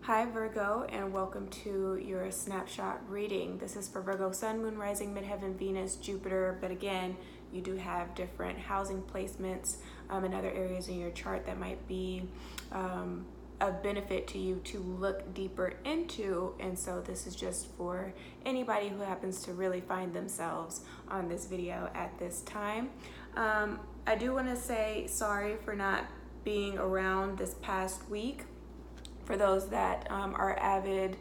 Hi Virgo, and welcome to your snapshot reading. This is for Virgo Sun, Moon, Rising, Midheaven, Venus, Jupiter, but again, you do have different housing placements and other areas in your chart that might be of benefit to you to look deeper into. And so this is just for anybody who happens to really find themselves on this video at this time. I do want to say sorry for not being around this past week. For those that are avid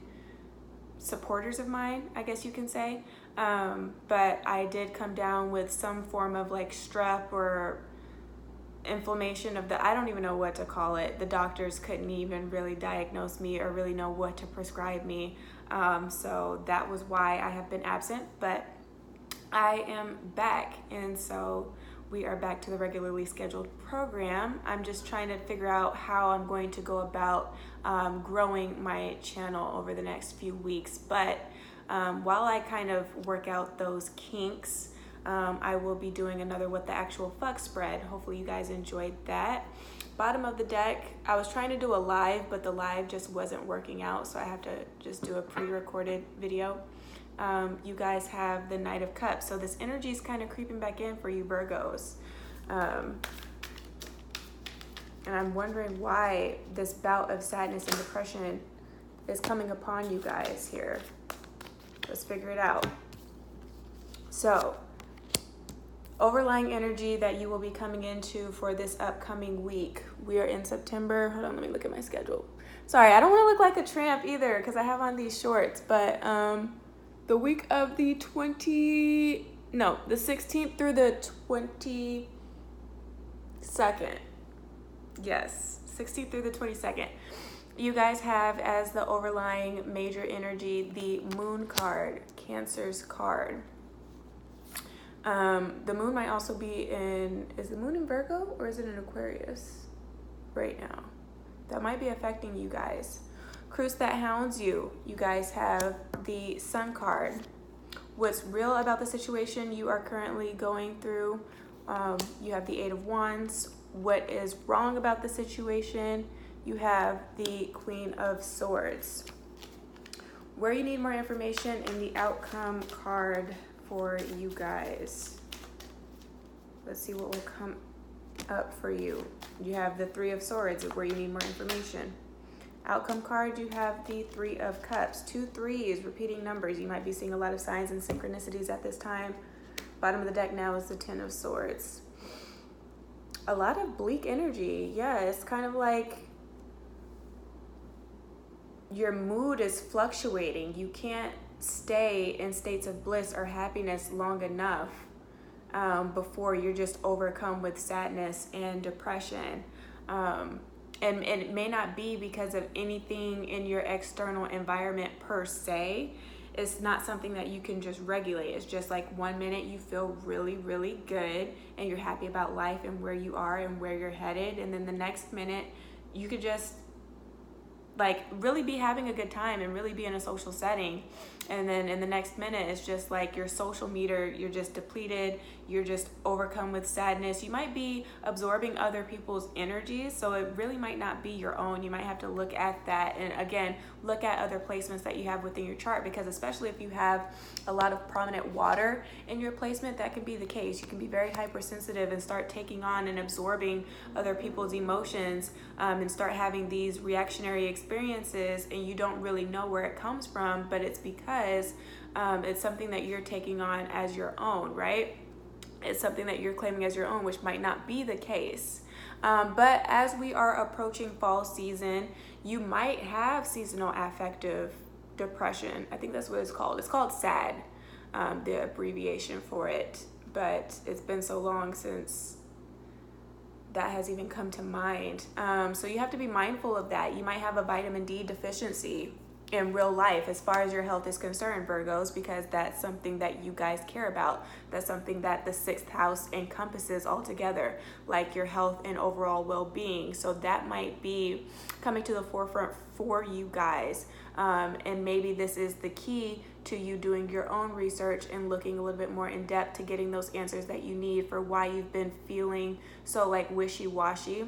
supporters of mine, I guess you can say. But I did come down with some form of like strep or inflammation of I don't even know what to call it. The doctors couldn't even really diagnose me or really know what to prescribe me. So that was why I have been absent, but I am back. And so we are back to the regularly scheduled program. I'm just trying to figure out how I'm going to go about growing my channel over the next few weeks. But while I kind of work out those kinks, I will be doing another What the Actual Fuck spread. Hopefully you guys enjoyed that. Bottom of the deck, I was trying to do a live, but the live just wasn't working out, so I have to just do a pre-recorded video. You guys have the Knight of Cups, so this energy is kind of creeping back in for you Virgos. And I'm wondering why this bout of sadness and depression is coming upon you guys here. Let's figure it out. So, overlying energy that you will be coming into for this upcoming week. We are in September. Hold on, let me look at my schedule. Sorry, I don't want to look like a tramp either because I have on these shorts, but the week of the 16th through the 22nd. Yes, 16th through the 22nd. You guys have as the overlying major energy the Moon card, Cancer's card. The moon might also be is the moon in Virgo or is it in Aquarius right now? That might be affecting you guys. Cruise that hounds you. You guys have the Sun card. What's real about the situation you are currently going through? You have the Eight of Wands. What is wrong about the situation? You have the Queen of Swords. Where you need more information in the outcome card for you guys. Let's see what will come up for you. You have the Three of Swords, where you need more information. Outcome card, you have the Three of Cups. 2 3s, repeating numbers. You might be seeing a lot of signs and synchronicities at this time. Bottom of the deck now is the Ten of Swords. A lot of bleak energy. Yeah, it's kind of like your mood is fluctuating. You can't stay in states of bliss or happiness long enough before you're just overcome with sadness and depression. And it may not be because of anything in your external environment per se. It's not something that you can just regulate. It's just like 1 minute you feel really, really good and you're happy about life and where you are and where you're headed. And then the next minute you could just like really be having a good time and really be in a social setting. And then in the next minute, it's just like your social meter, you're just depleted, you're just overcome with sadness. You might be absorbing other people's energies, so it really might not be your own. You might have to look at that and again, look at other placements that you have within your chart, because especially if you have a lot of prominent water in your placement, that can be the case. You can be very hypersensitive and start taking on and absorbing other people's emotions and start having these reactionary experiences, and you don't really know where it comes from, but it's because it's something that you're taking on as your own, right? It's something that you're claiming as your own, which might not be the case. But as we are approaching fall season, you might have seasonal affective depression. I think that's what it's called. It's called SAD, the abbreviation for it. But it's been so long since that has even come to mind. So you have to be mindful of that. You might have a vitamin D deficiency in real life as far as your health is concerned, Virgos, because that's something that you guys care about. That's something that the 6th house encompasses altogether, like your health and overall well-being. So that might be coming to the forefront for you guys. And maybe this is the key to you doing your own research and looking a little bit more in depth to getting those answers that you need for why you've been feeling so like wishy-washy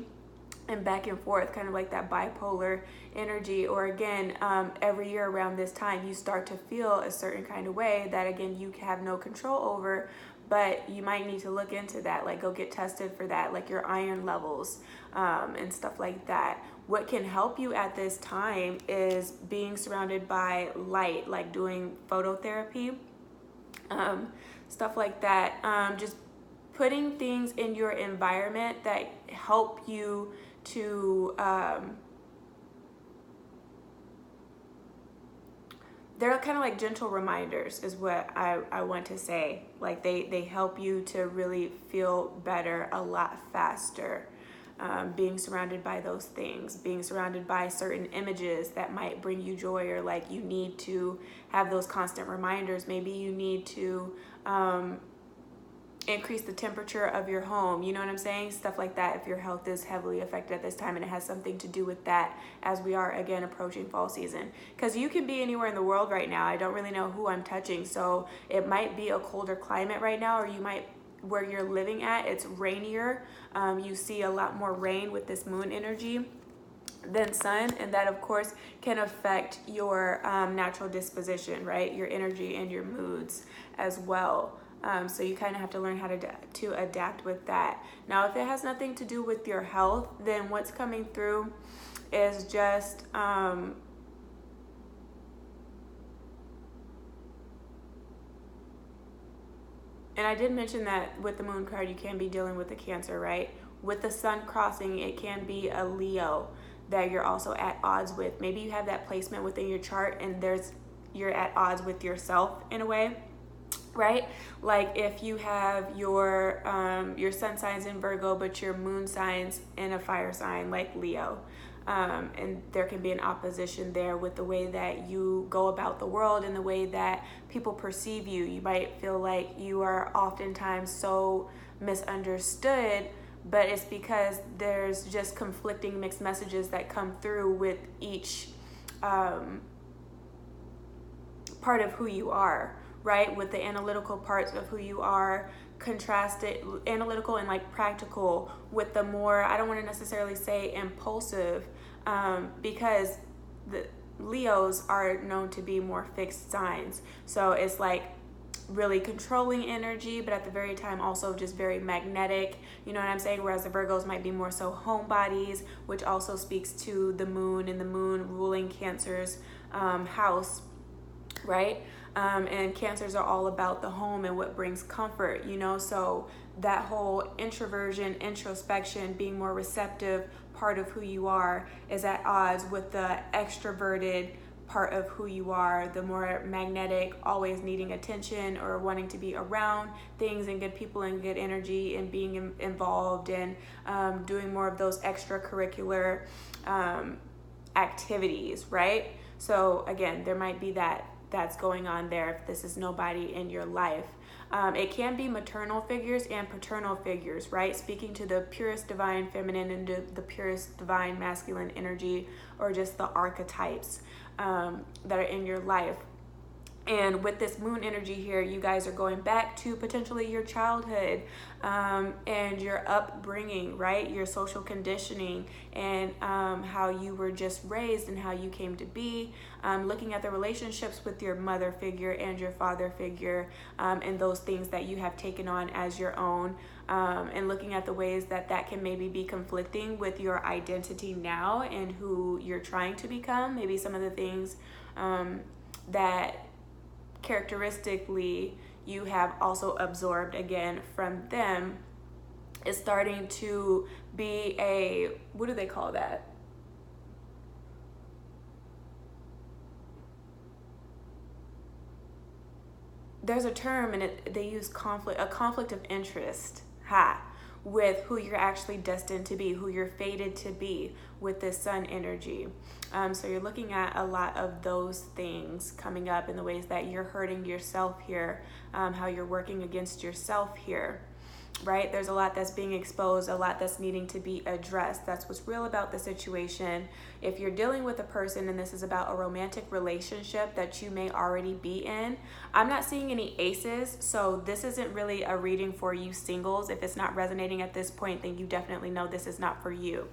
and back and forth, kind of like that bipolar energy. Or again, every year around this time, you start to feel a certain kind of way that, again, you have no control over, but you might need to look into that, like go get tested for that, like your iron levels, and stuff like that. What can help you at this time is being surrounded by light, like doing phototherapy, stuff like that. Just putting things in your environment that help you to, they're kind of like gentle reminders is what I want to say. Like they help you to really feel better a lot faster. Being surrounded by those things, being surrounded by certain images that might bring you joy, or like you need to have those constant reminders. Maybe you need to increase the temperature of your home, you know what I'm saying? Stuff like that, if your health is heavily affected at this time, and it has something to do with that as we are, again, approaching fall season. Because you can be anywhere in the world right now. I don't really know who I'm touching, so it might be a colder climate right now, or you might, where you're living at, it's rainier. You see a lot more rain with this moon energy than sun, and that of course can affect your natural disposition, right? Your energy and your moods as well. So you kind of have to learn how to adapt with that. Now, if it has nothing to do with your health, then what's coming through is just and I did mention that with the moon card, you can be dealing with the Cancer, right? With the sun crossing, it can be a Leo that you're also at odds with. Maybe you have that placement within your chart, and you're at odds with yourself in a way, right? Like if you have your sun signs in Virgo, but your moon signs in a fire sign like Leo, and there can be an opposition there with the way that you go about the world and the way that people perceive you. You might feel like you are oftentimes so misunderstood, but it's because there's just conflicting mixed messages that come through with each part of who you are, right? With the analytical parts of who you are, contrasted analytical and like practical with the more, I don't want to necessarily say impulsive, because the Leos are known to be more fixed signs. So it's like really controlling energy, but at the very time also just very magnetic, you know what I'm saying? Whereas the Virgos might be more so homebodies, which also speaks to the moon, and the moon ruling Cancer's house, right? And Cancers are all about the home and what brings comfort, you know? So that whole introversion, introspection, being more receptive part of who you are is at odds with the extroverted part of who you are, the more magnetic, always needing attention or wanting to be around things and good people and good energy and being involved and doing more of those extracurricular activities, right? So again, there might be that's going on there if this is nobody in your life. It can be maternal figures and paternal figures, right? Speaking to the purest divine feminine and the purest divine masculine energy, or just the archetypes that are in your life. And with this moon energy here, you guys are going back to potentially your childhood and your upbringing, right? Your social conditioning and how you were just raised and how you came to be. Looking at the relationships with your mother figure and your father figure and those things that you have taken on as your own. And looking at the ways that can maybe be conflicting with your identity now and who you're trying to become. Maybe some of the things that characteristically you have also absorbed again from them is starting to be a, what do they call that? There's a term and they use a conflict of interest. With who you're actually destined to be, who you're fated to be with this sun energy. So you're looking at a lot of those things coming up in the ways that you're hurting yourself here, how you're working against yourself here. right? There's a lot that's being exposed, a lot that's needing to be addressed. That's what's real about the situation. If you're dealing with a person and this is about a romantic relationship that you may already be in, I'm not seeing any aces, so this isn't really a reading for you singles. If it's not resonating at this point, then you definitely know this is not for you,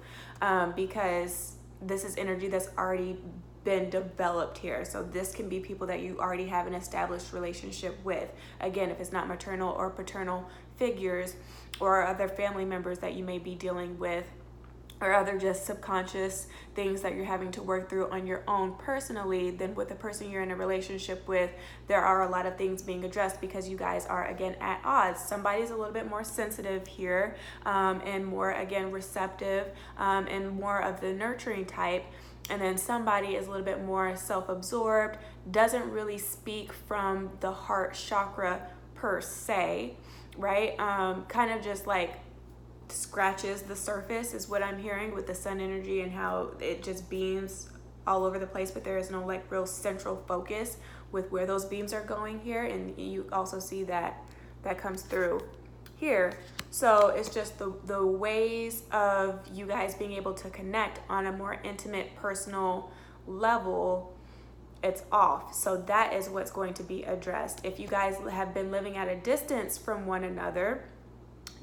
because this is energy that's already been developed here. So this can be people that you already have an established relationship with. Again, if it's not maternal or paternal figures or other family members that you may be dealing with, or other just subconscious things that you're having to work through on your own personally, then with the person you're in a relationship with, there are a lot of things being addressed because you guys are, again, at odds. Somebody's a little bit more sensitive here, and more, again, receptive, and more of the nurturing type. And then somebody is a little bit more self-absorbed, doesn't really speak from the heart chakra per se, right? Kind of just like scratches the surface is what I'm hearing with the sun energy and how it just beams all over the place, but there is no like real central focus with where those beams are going here. And you also see that comes through here. So it's just the ways of you guys being able to connect on a more intimate, personal level, it's off. So that is what's going to be addressed. If you guys have been living at a distance from one another,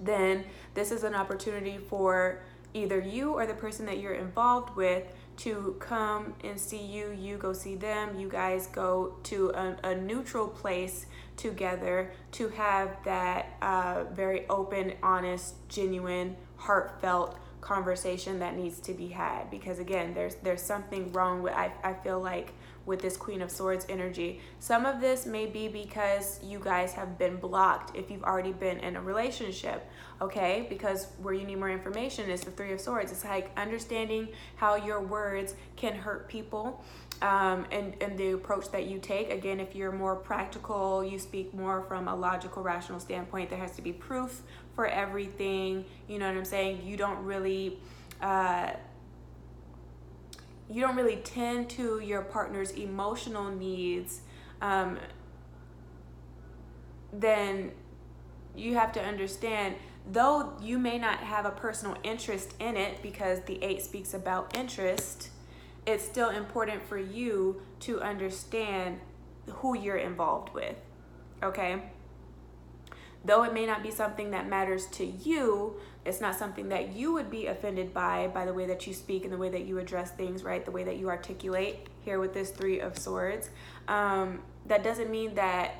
then this is an opportunity for either you or the person that you're involved with to come and see you, you go see them, you guys go to a neutral place together to have that very open, honest, genuine, heartfelt conversation that needs to be had. Because again, there's something wrong with, I feel like, with this Queen of Swords energy. Some of this may be because you guys have been blocked if you've already been in a relationship, okay? Because where you need more information is the Three of Swords. It's like understanding how your words can hurt people, and the approach that you take. Again, if you're more practical, you speak more from a logical, rational standpoint, there has to be proof for everything. You know what I'm saying? You don't really tend to your partner's emotional needs, then you have to understand, though you may not have a personal interest in it because the 8 speaks about interest, it's still important for you to understand who you're involved with, okay? Though it may not be something that matters to you, it's not something that you would be offended by the way that you speak and the way that you address things, right? The way that you articulate here with this Three of Swords. That doesn't mean that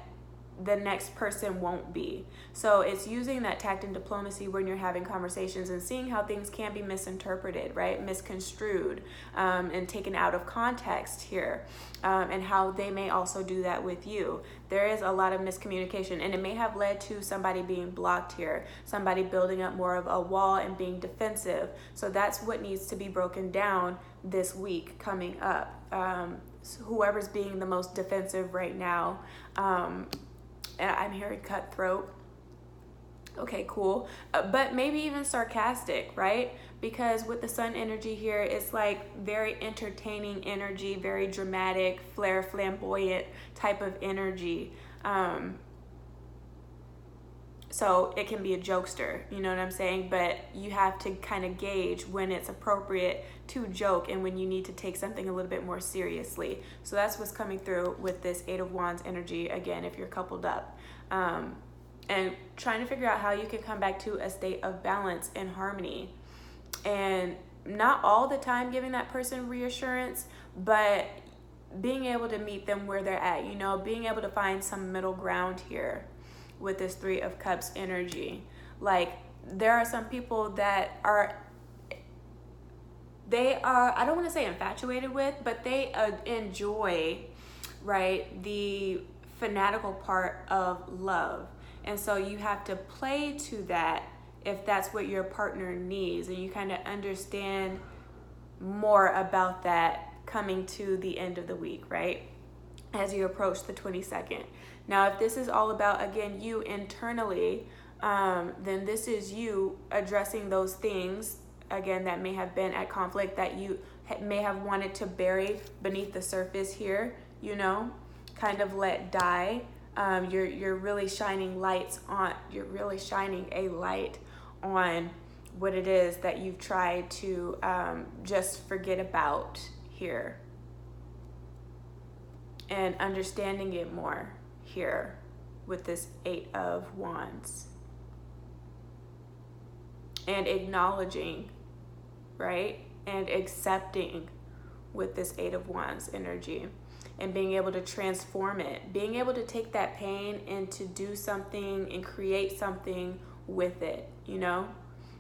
the next person won't be. So it's using that tact and diplomacy when you're having conversations and seeing how things can be misinterpreted, right? Misconstrued, and taken out of context here, and how they may also do that with you. There is a lot of miscommunication, and it may have led to somebody being blocked here, somebody building up more of a wall and being defensive. So that's what needs to be broken down this week coming up. So whoever's being the most defensive right now, and I'm hearing cutthroat. Okay, cool. But maybe even sarcastic, right? Because with the sun energy here, it's like very entertaining energy, very dramatic, flamboyant type of energy. So it can be a jokester, you know what I'm saying? But you have to kind of gauge when it's appropriate to joke and when you need to take something a little bit more seriously. So that's what's coming through with this 8 of Wands energy, again, if you're coupled up. And trying to figure out how you can come back to a state of balance and harmony. And not all the time giving that person reassurance, but being able to meet them where they're at, you know, being able to find some middle ground here with this 3 of Cups energy. Like, there are some people that I don't want to say infatuated with, but they enjoy, right, the fanatical part of love. And so you have to play to that if that's what your partner needs, and you kind of understand more about that coming to the end of the week, right, as you approach the 22nd. Now, if this is all about, again, you internally, then this is you addressing those things, again, that may have been at conflict, that you may have wanted to bury beneath the surface here, you know, kind of let die. You're really shining lights on. You're really shining a light on what it is that you've tried to just forget about here, and understanding it more here with this 8 of Wands, and acknowledging, right, and accepting with this 8 of Wands energy, and being able to transform it, being able to take that pain and to do something and create something with it, you know,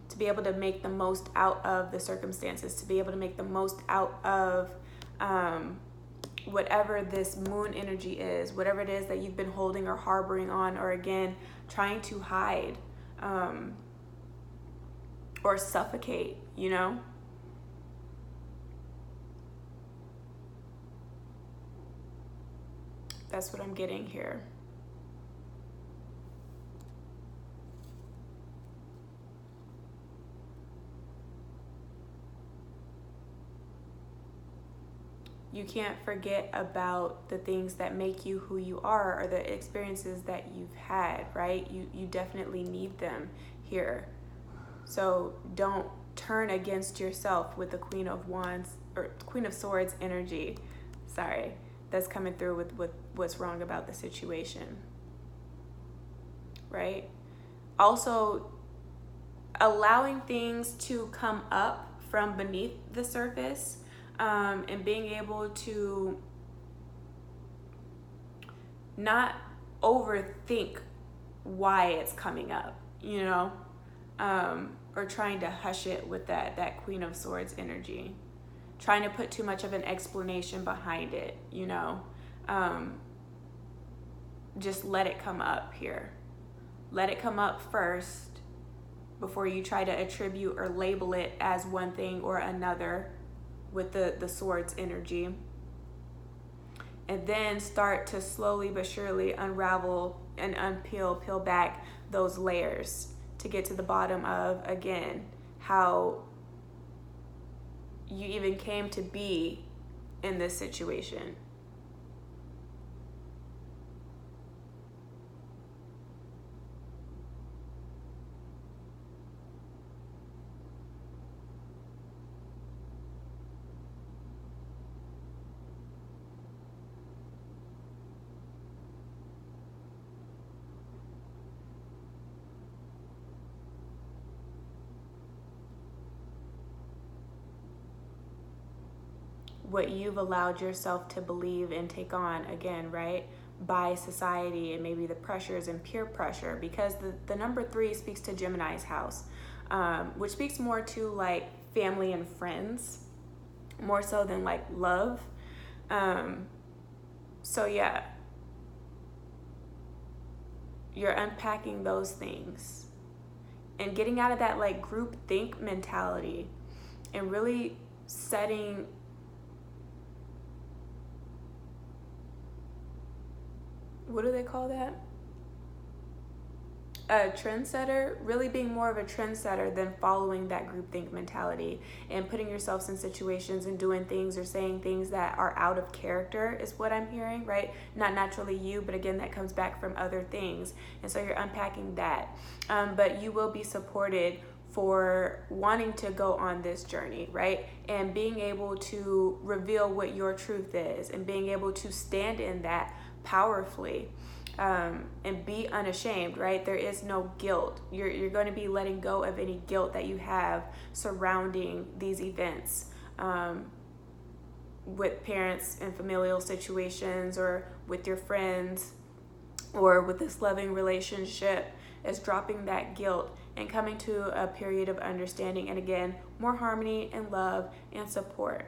to be able to make the most out of the circumstances, to be able to make the most out of whatever this moon energy is, whatever it is that you've been holding or harboring on, or again, trying to hide or suffocate, you know? That's what I'm getting here. You can't forget about the things that make you who you are, or the experiences that you've had, right? You definitely need them here. So don't turn against yourself with the Queen of Wands, or Queen of Swords energy. Sorry, that's coming through with what's wrong about the situation, right? Also, allowing things to come up from beneath the surface, and being able to not overthink why it's coming up, you know, or trying to hush it with that Queen of Swords energy, trying to put too much of an explanation behind it, you know. Just let it come up here. Let it come up first before you try to attribute or label it as one thing or another with the swords energy. And then start to slowly but surely unravel and peel back those layers to get to the bottom of, again, how you even came to be in this situation. What you've allowed yourself to believe and take on, again, right, by society and maybe the pressures and peer pressure, because the number 3 speaks to Gemini's house, which speaks more to like family and friends, more so than like love. So yeah, you're unpacking those things and getting out of that like group think mentality, and really setting what do they call that? A trendsetter, really being more of a trendsetter than following that groupthink mentality, and putting yourselves in situations and doing things or saying things that are out of character is what I'm hearing, right? Not naturally you, but again, that comes back from other things. And so you're unpacking that. But you will be supported for wanting to go on this journey, right? And being able to reveal what your truth is, and being able to stand in that powerfully, and be unashamed, right? There is no guilt. You're going to be letting go of any guilt that you have surrounding these events, with parents and familial situations, or with your friends, or with this loving relationship, is dropping that guilt and coming to a period of understanding, and again, more harmony and love and support,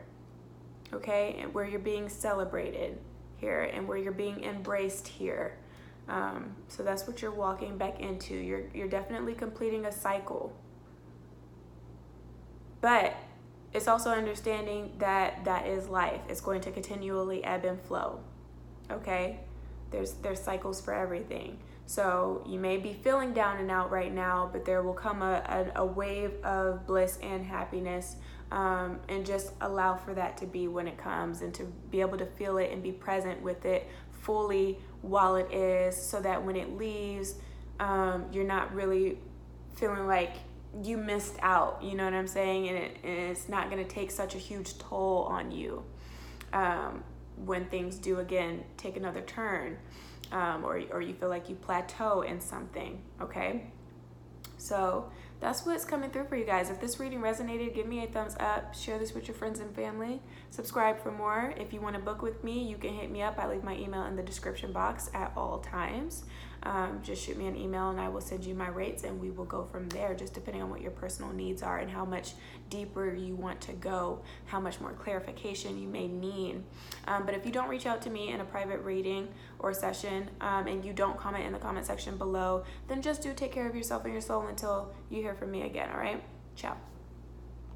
okay? And where you're being celebrated here, and where you're being embraced here. So that's what you're walking back into. You're definitely completing a cycle, but it's also understanding that that is life. It's going to continually ebb and flow, okay? There's cycles for everything. So you may be feeling down and out right now, but there will come a wave of bliss and happiness, and just allow for that to be when it comes, and to be able to feel it and be present with it fully while it is, so that when it leaves, you're not really feeling like you missed out, you know what I'm saying? And it's not going to take such a huge toll on you when things do again take another turn, or you feel like you plateau in something, okay? So that's what's coming through for you guys. If this reading resonated, give me a thumbs up, share this with your friends and family, subscribe for more. If you want to book with me, you can hit me up. I leave my email in the description box at all times. Just shoot me an email and I will send you my rates, and we will go from there, just depending on what your personal needs are and how much deeper you want to go, how much more clarification you may need. But if you don't reach out to me in a private reading or session, and you don't comment in the comment section below, then just do take care of yourself and your soul until you hear from me again, all right? Ciao.